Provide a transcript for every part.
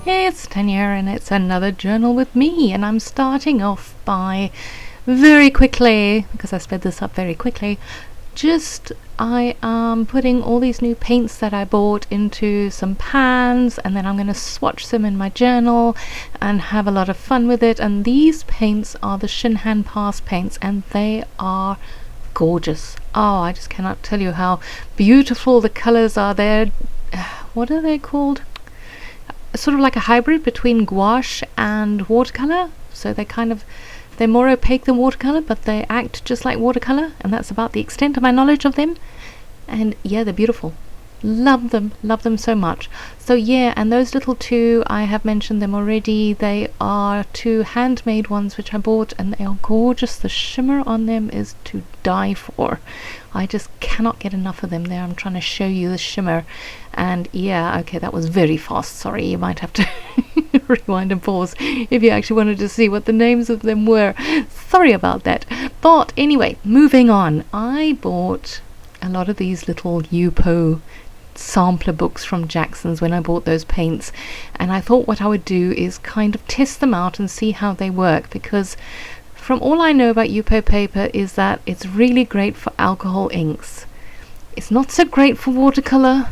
Hey, it's Tanya, and it's another journal with me, and I'm starting off by very quickly, because I sped this up very quickly, I am putting all these new paints that I bought into some pans, and then I'm going to swatch them in my journal and have a lot of fun with it. And these paints are the Shinhan Pass paints, and they are gorgeous. Oh, I just cannot tell you how beautiful the colors are. They're what are they called? Sort of like a hybrid between gouache and watercolor. So they're more opaque than watercolor, but they act just like watercolor, and that's about the extent of my knowledge of them. And yeah, they're beautiful. Love them so much. So yeah, and those little two, I have mentioned them already. They are two handmade ones which I bought, and they are gorgeous. The shimmer on them is to die for. I just cannot get enough of them. There, I'm trying to show you the shimmer, and yeah, okay, that was very fast. Sorry, you might have to rewind and pause if you actually wanted to see what the names of them were. Sorry about that. But anyway, moving on. I bought a lot of these little Yupo sampler books from Jackson's when I bought those paints, and I thought what I would do is kind of test them out and see how they work, because from all I know about Yupo paper is that it's really great for alcohol inks. It's not so great for watercolor.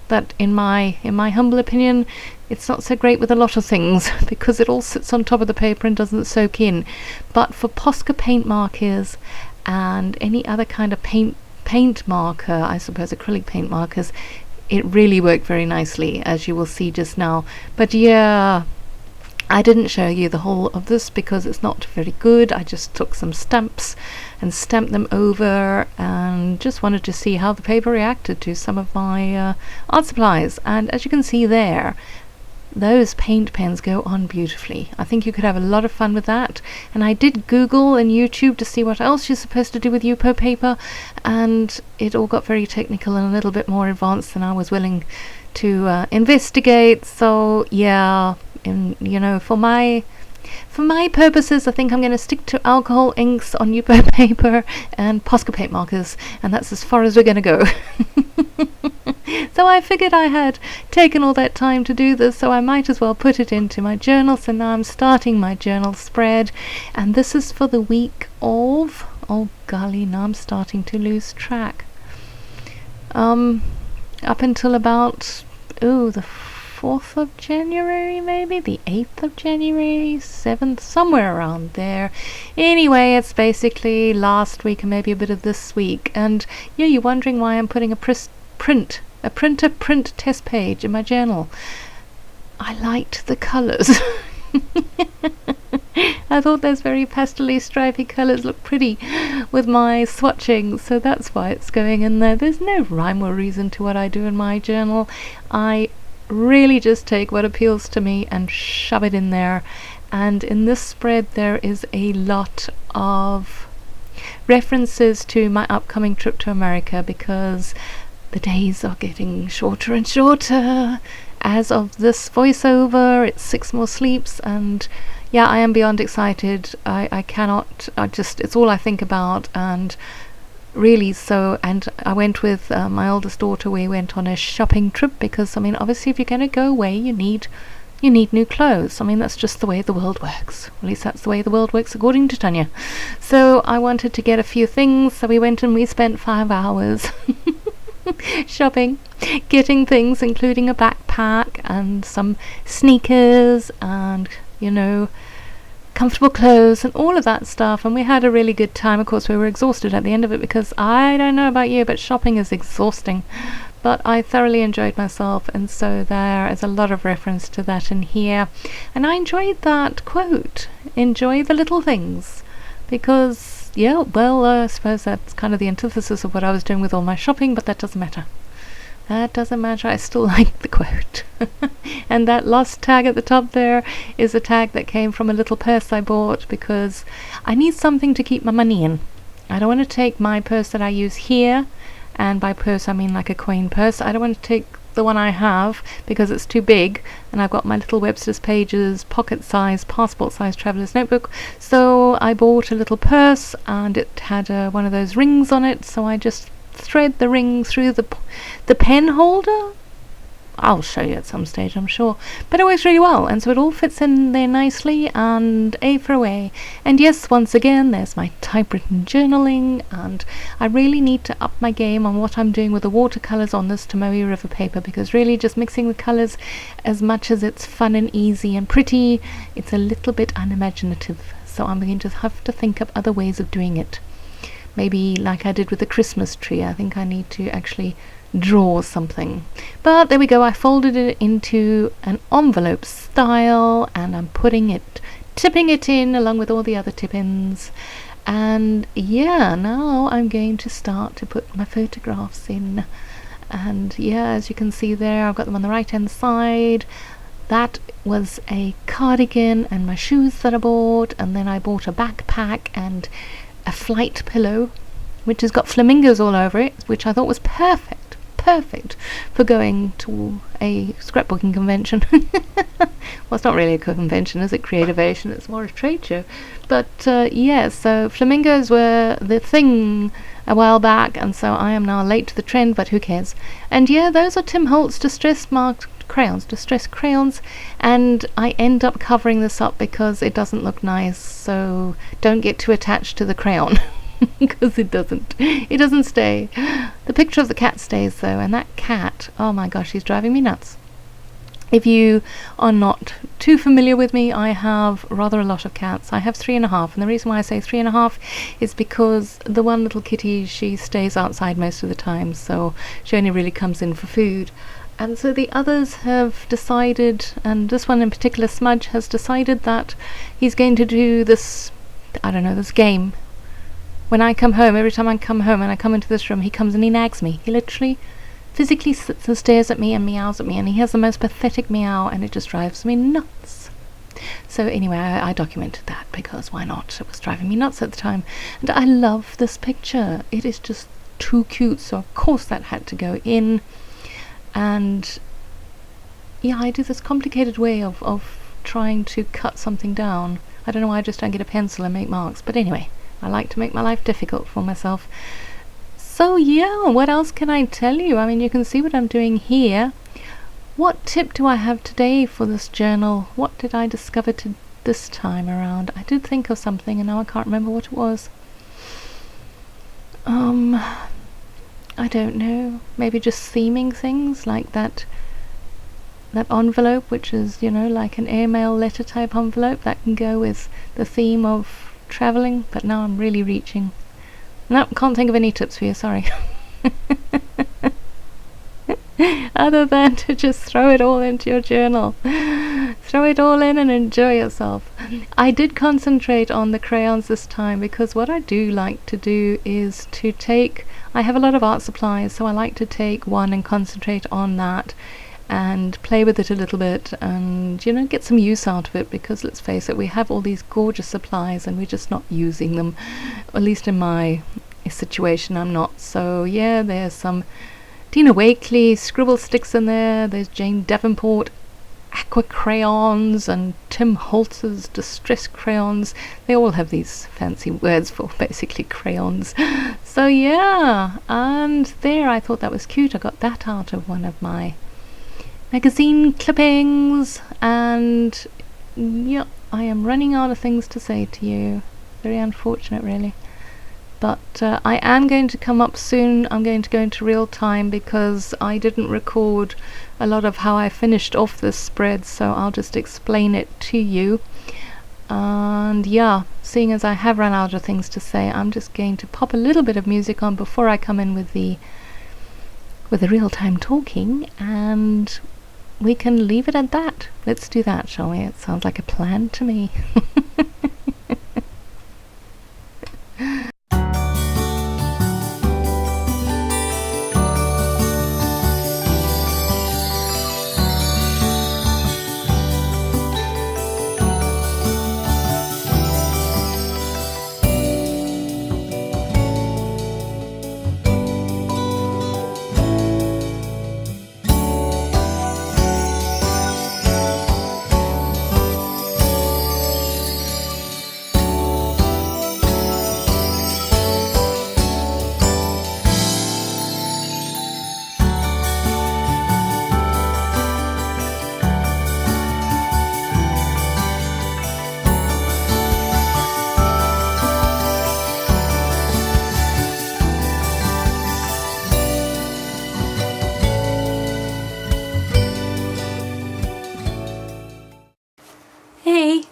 That in my humble opinion, it's not so great with a lot of things because it all sits on top of the paper and doesn't soak in. But for Posca paint markers and any other kind of paint marker, I suppose acrylic paint markers, it really worked very nicely, as you will see just now. But yeah, I didn't show you the whole of this because it's not very good. I just took some stamps and stamped them over, and just wanted to see how the paper reacted to some of my art supplies. And as you can see there, those paint pens go on beautifully. I think you could have a lot of fun with that. And I did Google and YouTube to see what else you're supposed to do with Yupo paper, and it all got very technical and a little bit more advanced than I was willing to investigate. So yeah, for my purposes, I think I'm going to stick to alcohol inks on Yupo paper and Posca paint markers, and that's as far as we're going to go. So I figured I had taken all that time to do this, so I might as well put it into my journal. So now I'm starting my journal spread, and this is for the week of, oh golly, now I'm starting to lose track. Up until about, the 4th of January, maybe the 8th of January, 7th, somewhere around there. Anyway, it's basically last week and maybe a bit of this week. And yeah, you're wondering why I'm putting a printer print test page in my journal. I liked the colours. I thought those very pastel-y stripy colours look pretty with my swatching, so that's why it's going in there. There's no rhyme or reason to what I do in my journal. I really just take what appeals to me and shove it in there. And in this spread there is a lot of references to my upcoming trip to America, because the days are getting shorter and shorter. As of this voiceover, it's 6 more sleeps, and yeah, I am beyond excited. It's all I think about, and really so. And I went with my oldest daughter. We went on a shopping trip because, obviously if you're going to go away, you need new clothes. That's just the way the world works. At least that's the way the world works according to Tanya. So I wanted to get a few things, so we went and we spent 5 hours shopping, getting things, including a backpack and some sneakers and comfortable clothes and all of that stuff. And we had a really good time. Of course, we were exhausted at the end of it, because I don't know about you, but shopping is exhausting. But I thoroughly enjoyed myself, and so there is a lot of reference to that in here. And I enjoyed that quote, enjoy the little things, because I suppose that's kind of the antithesis of what I was doing with all my shopping, but that doesn't matter. I still like the quote. And that lost tag at the top there is a tag that came from a little purse I bought, because I need something to keep my money in. I don't want to take my purse that I use here, and by purse I mean like a coin purse. I don't want to take the one I have because it's too big, and I've got my little Webster's Pages pocket size, passport size traveler's notebook. So I bought a little purse, and it had one of those rings on it, so I just thread the ring through the pen holder. I'll show you at some stage, I'm sure. But it works really well, and so it all fits in there nicely, and A for away. And yes, once again, there's my typewritten journaling, and I really need to up my game on what I'm doing with the watercolors on this Tomoe River paper, because really just mixing the colors, as much as it's fun and easy and pretty, it's a little bit unimaginative. So I'm going to have to think up other ways of doing it. Maybe like I did with the Christmas tree, I think I need to actually draw something. But there we go, I folded it into an envelope style, and I'm tipping it in along with all the other tip-ins. And yeah, now I'm going to start to put my photographs in. And yeah, as you can see there, I've got them on the right hand side. That was a cardigan and my shoes that I bought, and then I bought a backpack and a flight pillow which has got flamingos all over it, which I thought was perfect for going to a scrapbooking convention. Well, it's not really a convention, is it? Creativation, it's more a trade show. But yeah, so flamingos were the thing a while back, and so I am now late to the trend, but who cares? And yeah, those are Tim Holtz distress crayons, and I end up covering this up because it doesn't look nice, so don't get too attached to the crayon. Because it doesn't stay. The picture of the cat stays though, and that cat, oh my gosh, he's driving me nuts. If you are not too familiar with me, I have rather a lot of cats. I have 3.5, and the reason why I say 3.5 is because the one little kitty, she stays outside most of the time, so she only really comes in for food. And so the others have decided, and this one in particular, Smudge, has decided that he's going to do this, this game. When I come home, every time I come home and I come into this room, he comes and he nags me. He literally physically sits and stares at me and meows at me, and he has the most pathetic meow, and it just drives me nuts. So anyway, I documented that because why not? It was driving me nuts at the time. And I love this picture. It is just too cute, so of course that had to go in. And yeah, I do this complicated way of trying to cut something down. I don't know why I just don't get a pencil and make marks, but anyway, I like to make my life difficult for myself. So yeah, what else can I tell you? I mean, you can see what I'm doing here. What tip do I have today for this journal? What did I discover this time around? I did think of something and now I can't remember what it was. I don't know. Maybe just theming things like that envelope, which is, like an airmail letter type envelope that can go with the theme of traveling, but now I'm really reaching. No, can't think of any tips for you, sorry. Other than to just throw it all into your journal. Throw it all in and enjoy yourself. I did concentrate on the crayons this time because what I do like to do is I have a lot of art supplies, so I like to take one and concentrate on that and play with it a little bit and, get some use out of it, because let's face it, we have all these gorgeous supplies and we're just not using them. At least in my situation, I'm not. So yeah, there's some Dina Wakley scribble sticks in there, there's Jane Davenport aqua crayons and Tim Holtz's distress crayons. They all have these fancy words for basically crayons. So yeah, and there, I thought that was cute. I got that out of one of my magazine clippings, and yeah, I am running out of things to say to you. Very unfortunate, really. But I am going to come up soon. I'm going to go into real time because I didn't record a lot of how I finished off this spread, so I'll just explain it to you. And yeah, seeing as I have run out of things to say, I'm just going to pop a little bit of music on before I come in with the real-time talking, and we can leave it at that. Let's do that, shall we? It sounds like a plan to me.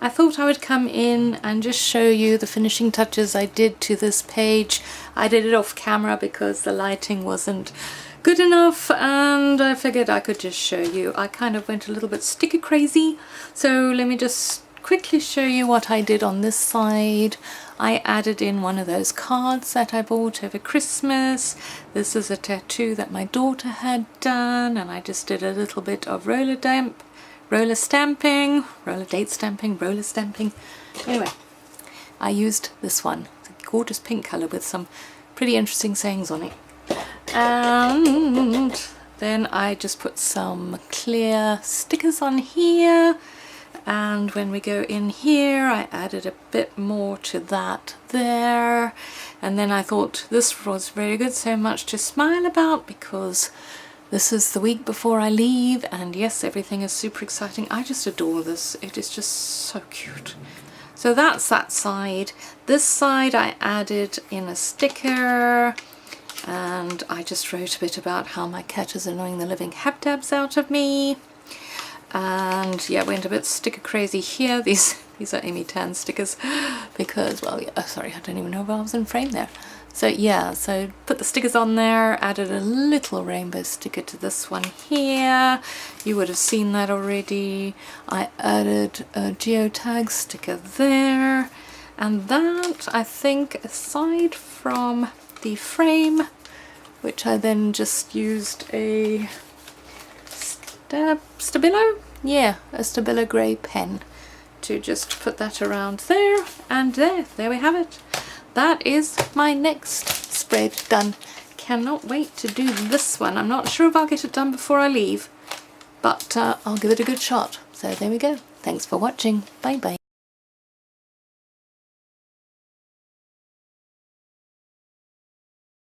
I thought I would come in and just show you the finishing touches I did to this page. I did it off camera because the lighting wasn't good enough, and I figured I could just show you. I kind of went a little bit sticker crazy, so let me just quickly show you what I did on this side. I added in one of those cards that I bought over Christmas. This is a tattoo that my daughter had done, and I just did a little bit of roller date stamping. Anyway, I used this one. It's a gorgeous pink colour with some pretty interesting sayings on it. And then I just put some clear stickers on here. And when we go in here, I added a bit more to that there. And then I thought this was very good, so much to smile about, because this is the week before I leave, and yes, everything is super exciting. I just adore this. It is just so cute. So that's that side. This side I added in a sticker, and I just wrote a bit about how my cat is annoying the living habdabs out of me. And yeah, went a bit sticker crazy here. These are Amy Tan stickers because, well, yeah, sorry, I don't even know if I was in frame there. So yeah, so put the stickers on there, added a little rainbow sticker to this one here. You would have seen that already. I added a geotag sticker there. And that, I think, aside from the frame, which I then just used a Stabilo? Yeah, a Stabilo grey pen to just put that around there, and there we have it. That is my next spread done. Cannot wait to do this one. I'm not sure if I'll get it done before I leave, but I'll give it a good shot. So there we go. Thanks for watching. Bye bye.